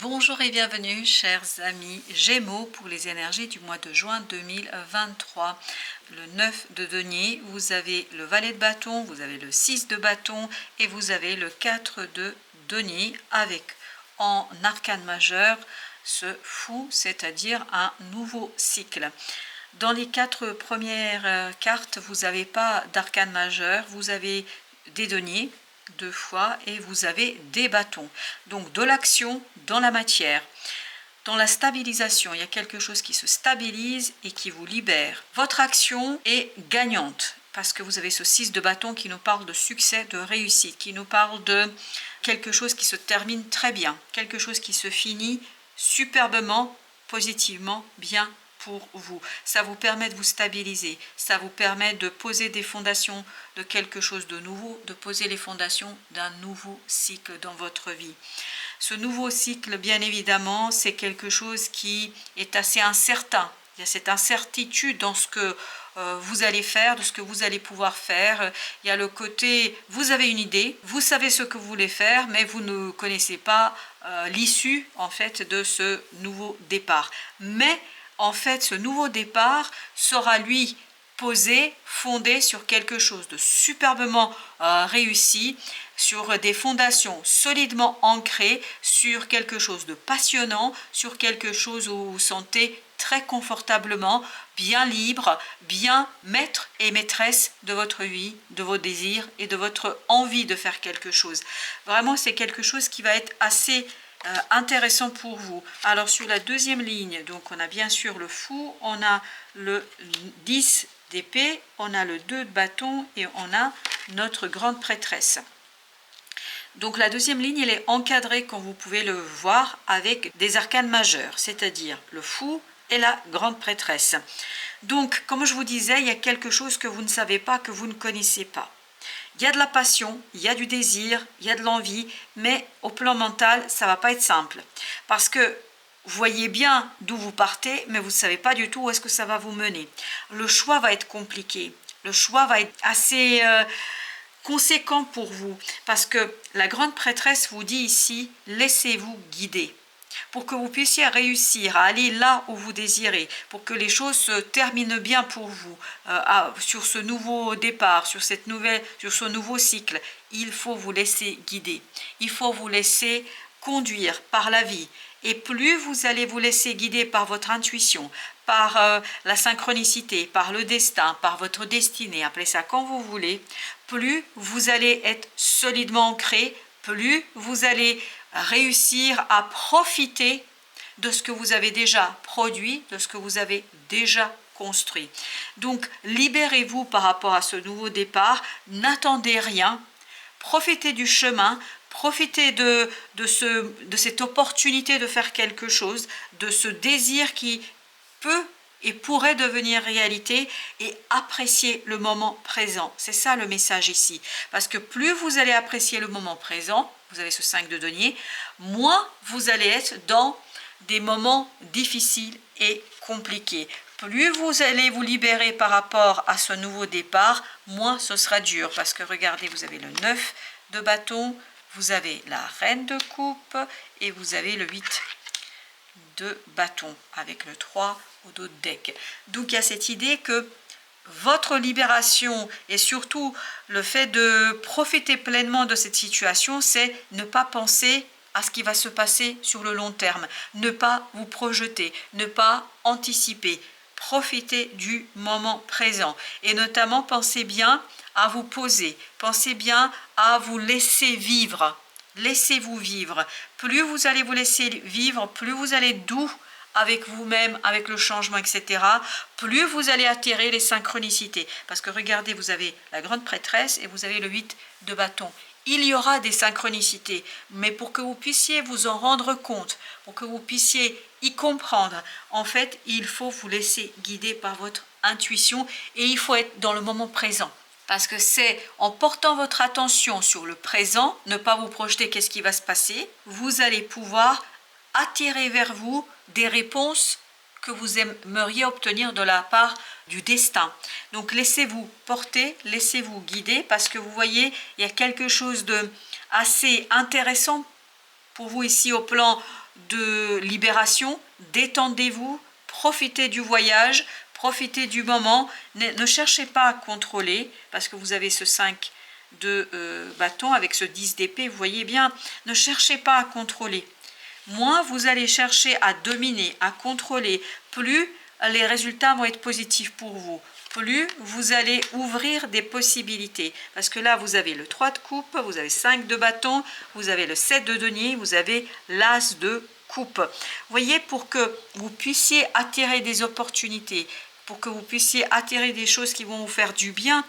Bonjour et bienvenue chers amis Gémeaux pour les énergies du mois de juin 2023. Le 9 de denier, vous avez le valet de bâton, vous avez le 6 de bâton et vous avez le 4 de denier avec en arcane majeur ce fou, c'est-à-dire un nouveau cycle. Dans les 4 premières cartes, vous n'avez pas d'arcane majeur, vous avez des deniers, 2 fois, et vous avez des bâtons. Donc de l'action dans la matière. Dans la stabilisation, il y a quelque chose qui se stabilise et qui vous libère. Votre action est gagnante parce que vous avez ce 6 de bâton qui nous parle de succès, de réussite, qui nous parle de quelque chose qui se termine très bien, quelque chose qui se finit superbement, positivement, bien pour vous. Ça vous permet de vous stabiliser, ça vous permet de poser des fondations de quelque chose de nouveau, de poser les fondations d'un nouveau cycle dans votre vie. Ce nouveau cycle, bien évidemment, c'est quelque chose qui est assez incertain. Il y a cette incertitude dans ce que vous allez faire, de ce que vous allez pouvoir faire. Il y a le côté, vous avez une idée, vous savez ce que vous voulez faire, mais vous ne connaissez pas l'issue en fait de ce nouveau départ. Mais en fait, ce nouveau départ sera lui posé, fondé sur quelque chose de superbement réussi, sur des fondations solidement ancrées, sur quelque chose de passionnant, sur quelque chose où vous vous sentez très confortablement, bien libre, bien maître et maîtresse de votre vie, de vos désirs et de votre envie de faire quelque chose. Vraiment, c'est quelque chose qui va être assez intéressant pour vous. Alors sur la deuxième ligne, donc on a bien sûr le fou, on a le 10 d'épée, on a le 2 de bâton et on a notre grande prêtresse. Donc la deuxième ligne, elle est encadrée, comme vous pouvez le voir, avec des arcanes majeurs, c'est-à-dire le fou et la grande prêtresse. Donc, comme je vous disais, il y a quelque chose que vous ne savez pas, que vous ne connaissez pas. Il y a de la passion, il y a du désir, il y a de l'envie, mais au plan mental, ça ne va pas être simple. Parce que vous voyez bien d'où vous partez, mais vous ne savez pas du tout où est-ce que ça va vous mener. Le choix va être compliqué. Le choix va être assez conséquent pour vous. Parce que la grande prêtresse vous dit ici, laissez-vous guider. Pour que vous puissiez réussir à aller là où vous désirez, pour que les choses se terminent bien pour vous, sur ce nouveau départ, sur ce nouveau cycle, il faut vous laisser guider, il faut vous laisser conduire par la vie. Et plus vous allez vous laisser guider par votre intuition, par la synchronicité, par le destin, par votre destinée, appelez ça quand vous voulez, plus vous allez être solidement ancré, plus vous allez réussir à profiter de ce que vous avez déjà produit, de ce que vous avez déjà construit. Donc, libérez-vous par rapport à ce nouveau départ, n'attendez rien, profitez du chemin, profitez de cette opportunité de faire quelque chose, de ce désir qui peut et pourrait devenir réalité, et apprécier le moment présent. C'est ça le message ici. Parce que plus vous allez apprécier le moment présent, vous avez ce 5 de denier, moins vous allez être dans des moments difficiles et compliqués. Plus vous allez vous libérer par rapport à ce nouveau départ, moins ce sera dur. Parce que regardez, vous avez le 9 de bâton, vous avez la reine de coupe et vous avez le 8 de bâton avec le 3 au dos de deck. Donc il y a cette idée que votre libération et surtout le fait de profiter pleinement de cette situation, c'est ne pas penser à ce qui va se passer sur le long terme, ne pas vous projeter, ne pas anticiper, profitez du moment présent et notamment pensez bien à vous poser, pensez bien à vous laisser vivre. Laissez-vous vivre. Plus vous allez vous laisser vivre, plus vous allez doux avec vous-même, avec le changement, etc., plus vous allez attirer les synchronicités. Parce que regardez, vous avez la grande prêtresse et vous avez le 8 de bâton. Il y aura des synchronicités, mais pour que vous puissiez vous en rendre compte, pour que vous puissiez y comprendre, en fait, il faut vous laisser guider par votre intuition et il faut être dans le moment présent. Parce que c'est en portant votre attention sur le présent, ne pas vous projeter qu'est-ce qui va se passer, vous allez pouvoir attirer vers vous des réponses que vous aimeriez obtenir de la part du destin. Donc laissez-vous porter, laissez-vous guider parce que vous voyez, il y a quelque chose de assez intéressant pour vous ici au plan de libération. Détendez-vous, profitez du voyage, profitez du moment. Ne cherchez pas à contrôler, parce que vous avez ce 5 de bâton avec ce 10 d'épée, vous voyez bien, ne cherchez pas à contrôler. Moins vous allez chercher à dominer, à contrôler, plus les résultats vont être positifs pour vous. Plus vous allez ouvrir des possibilités. Parce que là, vous avez le 3 de coupe, vous avez 5 de bâton, vous avez le 7 de denier, vous avez l'as de coupe. Vous voyez, pour que vous puissiez attirer des opportunités, pour que vous puissiez attirer des choses qui vont vous faire du bien,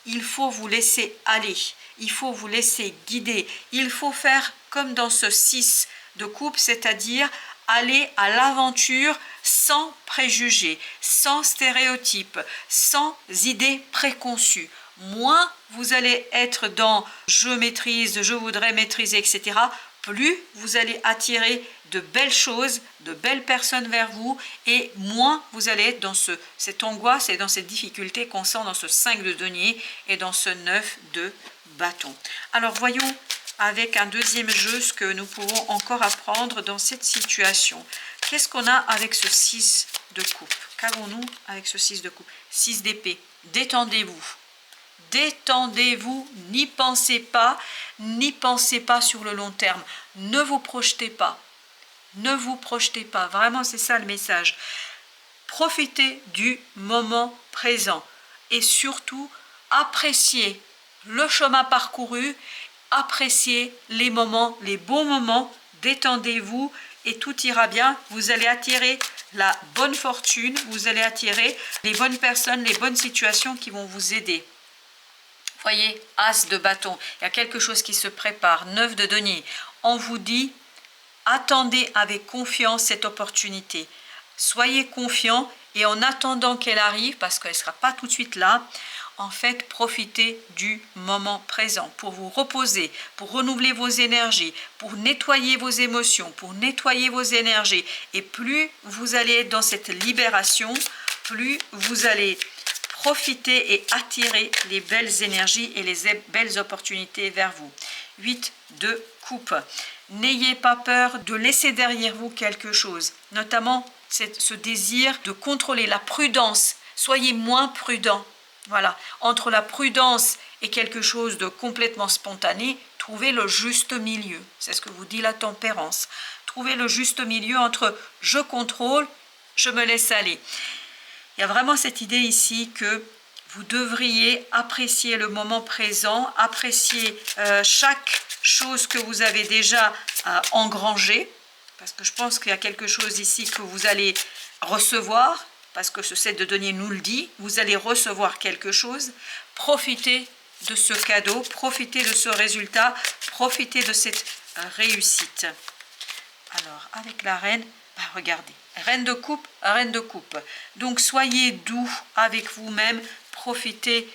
il faut vous laisser aller, il faut vous laisser guider, il faut faire comme dans ce 6 de coupe, c'est-à-dire aller à l'aventure sans préjugés, sans stéréotypes, sans idées préconçues. Moins vous allez être dans « je maîtrise, je voudrais maîtriser », etc., plus vous allez attirer de belles choses, de belles personnes vers vous, et moins vous allez être dans cette angoisse et dans cette difficulté qu'on sent dans ce 5 de denier et dans ce 9 de bâton. Alors voyons avec un deuxième jeu ce que nous pouvons encore apprendre dans cette situation. Qu'est-ce qu'on a avec ce 6 de coupe? Qu'avons-nous avec ce 6 de coupe? 6 d'épée. Détendez-vous. Détendez-vous, n'y pensez pas sur le long terme. Ne vous projetez pas. Ne vous projetez pas. Vraiment, c'est ça le message. Profitez du moment présent et surtout appréciez le chemin parcouru, appréciez les moments, les bons moments, détendez-vous et tout ira bien. Vous allez attirer la bonne fortune, vous allez attirer les bonnes personnes, les bonnes situations qui vont vous aider. Voyez, as de bâton, il y a quelque chose qui se prépare, 9 de denier. On vous dit, attendez avec confiance cette opportunité. Soyez confiants et en attendant qu'elle arrive, parce qu'elle ne sera pas tout de suite là, en fait, profitez du moment présent pour vous reposer, pour renouveler vos énergies, pour nettoyer vos émotions, pour nettoyer vos énergies. Et plus vous allez être dans cette libération, plus vous allez profiter et attirer les belles énergies et les belles opportunités vers vous. 8 de coupe. N'ayez pas peur de laisser derrière vous quelque chose, notamment ce désir de contrôler la prudence. Soyez moins prudent. Voilà, entre la prudence et quelque chose de complètement spontané, trouvez le juste milieu. C'est ce que vous dit la tempérance. Trouvez le juste milieu entre je contrôle, je me laisse aller. Il y a vraiment cette idée ici que vous devriez apprécier le moment présent, apprécier chaque chose que vous avez déjà engrangée, parce que je pense qu'il y a quelque chose ici que vous allez recevoir, parce que ce 7 de denier nous le dit, vous allez recevoir quelque chose. Profitez de ce cadeau, profitez de ce résultat, profitez de cette réussite. Alors, avec la reine, regardez, reine de coupe, reine de coupe. Donc, soyez doux avec vous-même, profitez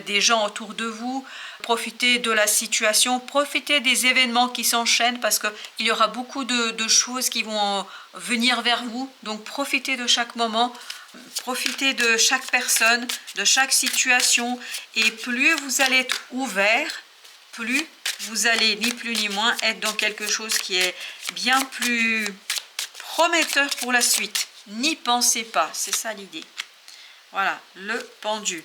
des gens autour de vous, profitez de la situation, profitez des événements qui s'enchaînent parce qu'il y aura beaucoup de choses qui vont venir vers vous. Donc, profitez de chaque moment. Profitez de chaque personne, de chaque situation, et plus vous allez être ouvert, plus vous allez ni plus ni moins être dans quelque chose qui est bien plus prometteur pour la suite. N'y pensez pas, c'est ça l'idée. Voilà, le pendu.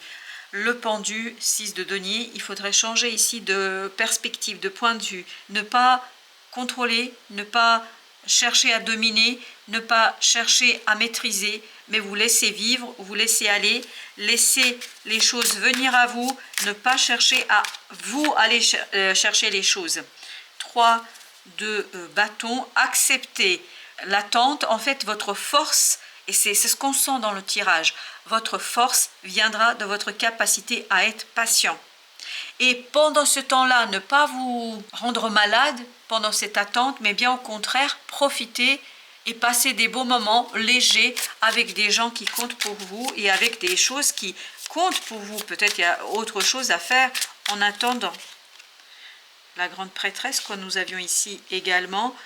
Le pendu, 6 de denier, il faudrait changer ici de perspective, de point de vue. Ne pas contrôler, ne pas chercher à dominer, ne pas chercher à maîtriser, mais vous laissez vivre, vous laissez aller, laissez les choses venir à vous, ne pas chercher à vous aller chercher les choses. 3 de bâton, acceptez l'attente. En fait, votre force, et c'est ce qu'on sent dans le tirage, votre force viendra de votre capacité à être patient. Et pendant ce temps-là, ne pas vous rendre malade pendant cette attente, mais bien au contraire, profiter et passer des beaux moments légers avec des gens qui comptent pour vous et avec des choses qui comptent pour vous. Peut-être qu'il y a autre chose à faire en attendant. La grande prêtresse que nous avions ici également.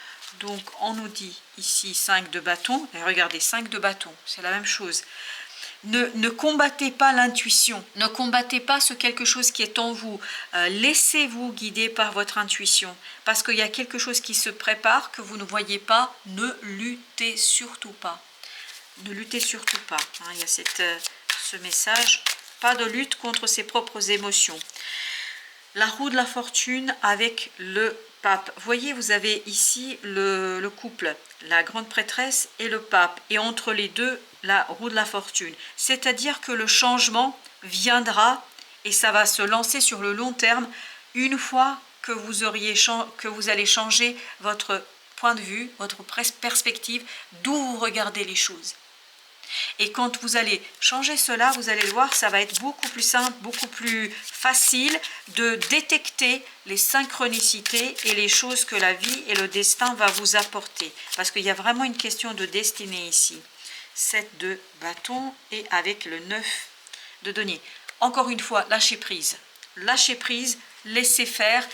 Donc on nous dit ici 5 de bâton. Et regardez, 5 de bâton, c'est la même chose. Ne combattez pas l'intuition, ne combattez pas ce quelque chose qui est en vous. Laissez-vous guider par votre intuition, parce qu'il y a quelque chose qui se prépare que vous ne voyez pas. Ne luttez surtout pas. Ne luttez surtout pas. Hein, il y a ce message, pas de lutte contre ses propres émotions. La roue de la fortune avec le pape. Vous voyez, vous avez ici le couple, la grande prêtresse et le pape. Et entre les deux, la roue de la fortune. C'est-à-dire que le changement viendra et ça va se lancer sur le long terme une fois que vous allez changer votre point de vue, votre perspective, d'où vous regardez les choses. Et quand vous allez changer cela, vous allez le voir, ça va être beaucoup plus simple, beaucoup plus facile de détecter les synchronicités et les choses que la vie et le destin va vous apporter. Parce qu'il y a vraiment une question de destinée ici. 7 de bâton et avec le 9 de denier. Encore une fois, lâchez prise. Lâchez prise, laissez faire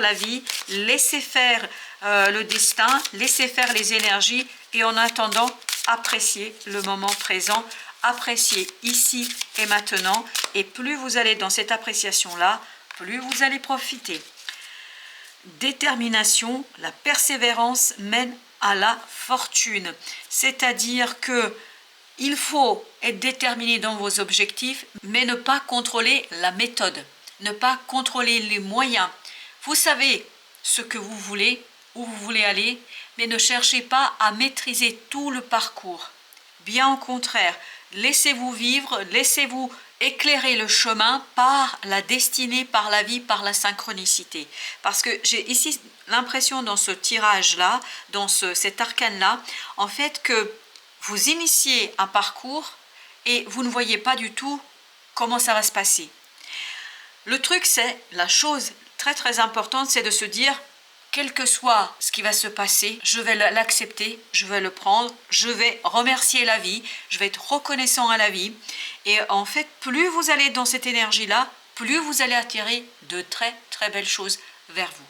la vie, laissez faire le destin, laissez faire les énergies et en attendant, appréciez le moment présent, appréciez ici et maintenant et plus vous allez dans cette appréciation-là, plus vous allez profiter. Détermination, la persévérance mène à la fortune, c'est-à-dire que il faut être déterminé dans vos objectifs, mais ne pas contrôler la méthode, ne pas contrôler les moyens. Vous savez ce que vous voulez, où vous voulez aller, mais ne cherchez pas à maîtriser tout le parcours. Bien au contraire, laissez-vous vivre, laissez-vous éclairer le chemin par la destinée, par la vie, par la synchronicité. Parce que j'ai ici l'impression dans ce tirage-là, dans cet arcane-là, en fait que vous initiez un parcours et vous ne voyez pas du tout comment ça va se passer. Le truc, c'est, la chose très très importante, c'est de se dire, quel que soit ce qui va se passer, je vais l'accepter, je vais le prendre, je vais remercier la vie, je vais être reconnaissant à la vie. Et en fait, plus vous allez dans cette énergie-là, plus vous allez attirer de très très belles choses vers vous.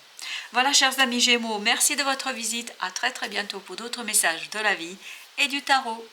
Voilà, chers amis Gémeaux, merci de votre visite. À très très bientôt pour d'autres messages de la vie et du tarot.